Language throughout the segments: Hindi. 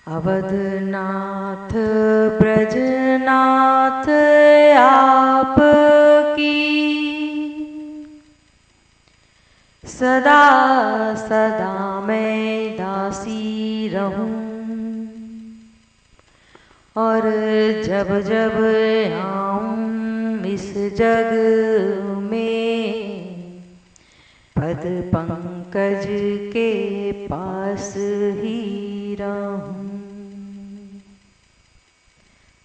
अवधनाथ ब्रजनाथ आपकी सदा सदा मैं दासी रहूं, और जब जब आऊं इस जग में पद पंकज के पास ही रहूं,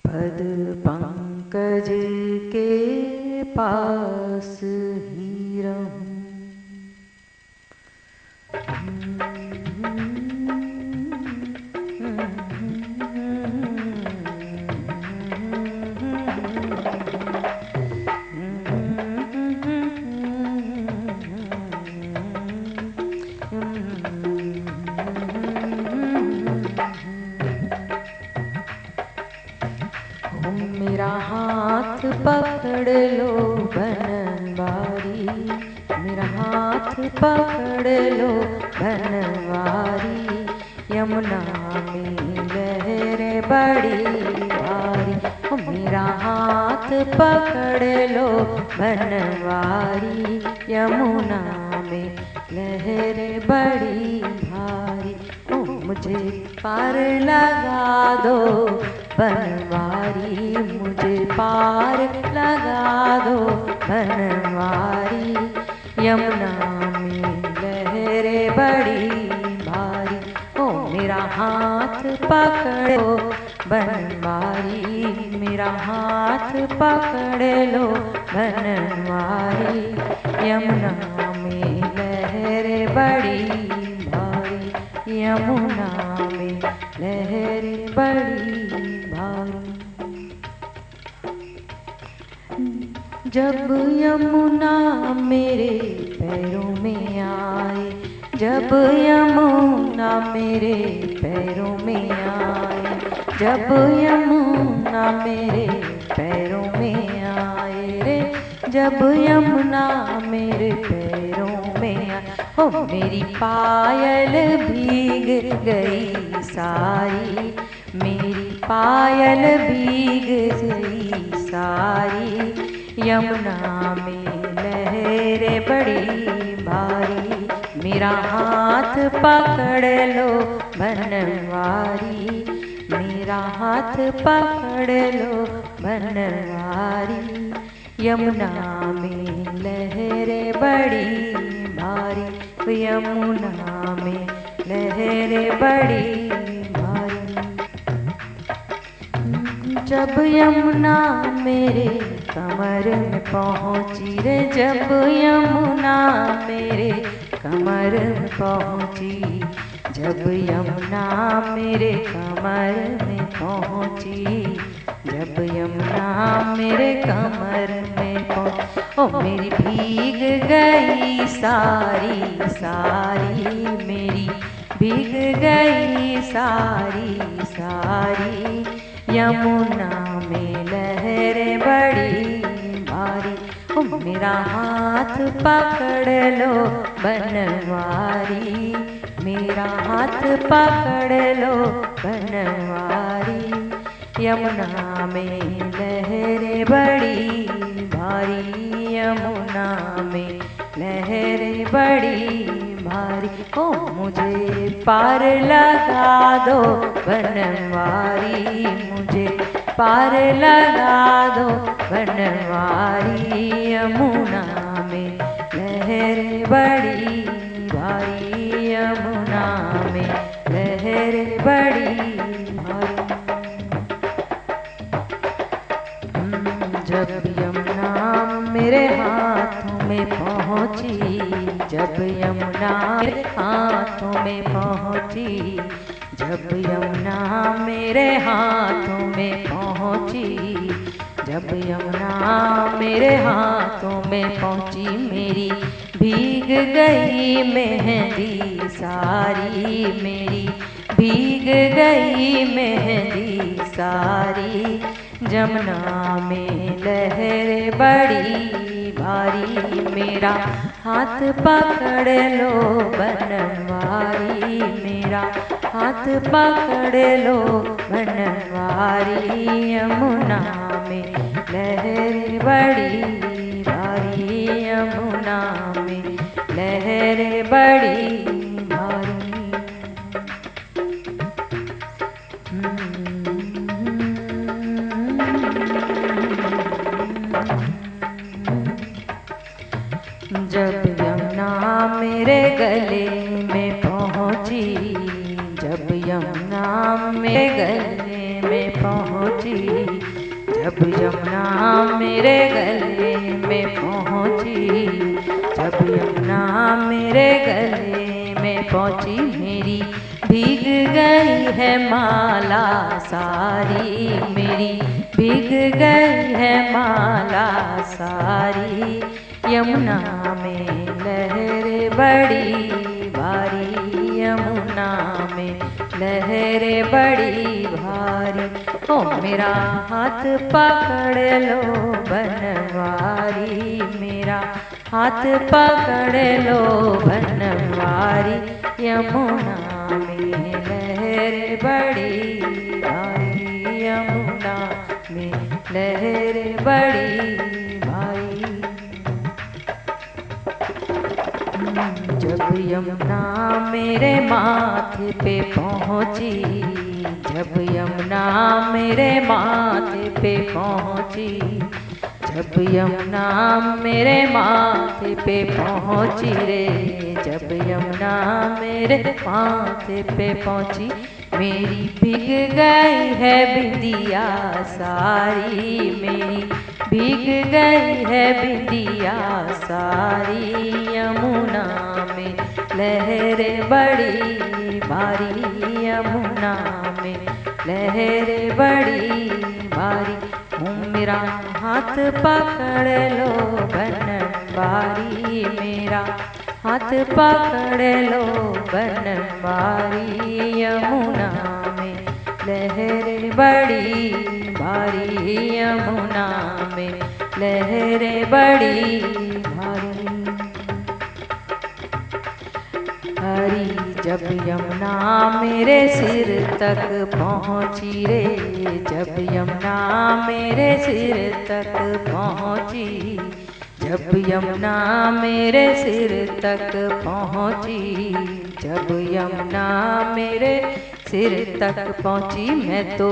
पद पंकज के पास ही रहूं। मेरा हाथ पकड़ लो बनवारी, मेरा हाथ पकड़ लो बनवारी, यमुना में लहर बड़ी भारी। मेरा हाथ पकड़ लो बनवारी, यमुना में लहर बड़ी भारी। मुझे पार लगा दो बनवारी, मुझे पार लगा दो बनवारी, यमुना में लहरें बड़ी भारी। ओ मेरा हाथ पकड़ो बनवारी, मेरा हाथ पकड़ लो बनवारी, यमुना में लहरें बड़ी भारी, यमुना में लहरें बड़ी भारी। जब यमुना मेरे पैरों में आए, जब यमुना मेरे पैरों में आए, जब यमुना मेरे पैरों में आए रे, जब यमुना मेरे पैरों में आए। ओ मेरी पायल भीग गई सारी, मेरी पायल भीग गई सारी, यमुना में लहरें बड़ी भारी। मेरा हाथ पकड़ लो बनवारी, मेरा हाथ पकड़ लो बनवारी, यमुना में लहरें बड़ी भारी, यमुना में लहरें बड़ी भारी। जब यमुना मेरे कमर में पहुँची रे, जब यमुना मेरे कमर में पहुँची, जब यमुना मेरे कमर में पहुँची, जब यमुना मेरे कमर में पहुँची। ओ मेरी भीग गई सारी सारी, मेरी भीग गई सारी सारी, यमुना में लहरें बड़ी भारी। ओ मेरा हाथ पकड़ लो बनवारी, मेरा हाथ पकड़ लो बनवारी, यमुना में लहरें बड़ी भारी, यमुना में लहरें बड़ी भारी। ओ मुझे पार लगा दो बनवारी, मुझे पार लगा दो बनवारी, यमुना में लहरें बड़ी भारी, यमुना में लहरें बड़ी भारी। जब यमुना मेरे हाथों में पहुँची, जब यमुना मेरे हाथों में पहुँची, जब यमुना मेरे हाथों में पहुँची, जब यमुना मेरे हाथों में पहुँची, मेरी भीग गई मेहंदी सारी, मेरी भीग गई मेहंदी सारी, जमुना में लहरें बड़ी भारी। मेरा हाथ पकड़ लो बनवारी, मेरा मेरा हाथ पकड़ लो बनवारी यमुना में लहर बड़ी भारी यमुना में लहर बड़ी भारी। जब यमुना मेरे गले में पहुँची, जब यमुना मेरे गले में पहुँची, जब यमुना मेरे गले में पहुँची, जब यमुना मेरे गले में पहुँची, मेरी भीग गई है माला सारी, मेरी भीग गई है माला सारी यमुना में लहर बड़ी भारी यमुना में लहर बड़ी भारी। ओ मेरा हाथ पकड़ लो बनवारी, मेरा हाथ पकड़ लो बनवारी यमुना में लहर बड़ी भारी यमुना में लहर बड़ी भारी। जब यमुना मेरे माथे पे पहुँची, जब यमुना मेरे माथे पे पहुँची, जब यमुना मेरे माथे पे पहुँची रे, जब यमुना मेरे माथे पे पहुँची, मेरी भीग गई है बिंदिया सारी, मेरी भीग गई है बिंदिया सारी यमुना में लहर बड़ी भारी यमुना में लहर बड़ी भारी। मेरा हाथ पकड़ लो बनवारी, मेरा हाथ पकड़ लो बनवारी यमुना में लहर बड़ी भारी यमुना में लहर बड़ी भारी। हरी जब यमुना मेरे सिर तक पहुँची रे, जब यमुना मेरे सिर तक पहुँची, जब यमुना मेरे सिर तक पहुँची, जब यमुना मेरे सिर तक पहुँची, मैं तो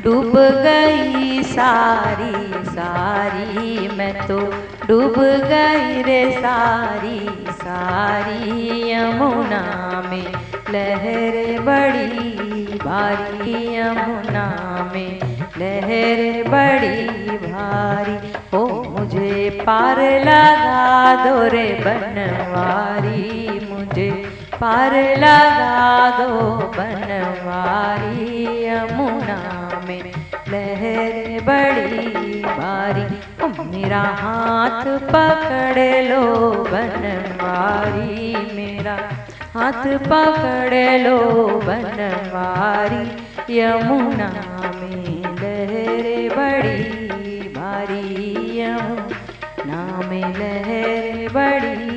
डूब गई सारी सारी, मैं तो डूब गई रे सारी सारी यमुना में लहर बड़ी भारी यमुना में लहर बड़ी भारी। ओ मुझे पार लगा दो रे बनवारी, मुझे पार लगा दो बनवारी यमुना में लहर बड़ी भारी। मेरा हाथ पकड़ लो बनवारी, मेरा हाथ पकड़ लो बनवारी यमुना में लहर बड़ी भारी यमुना में लहर बड़ी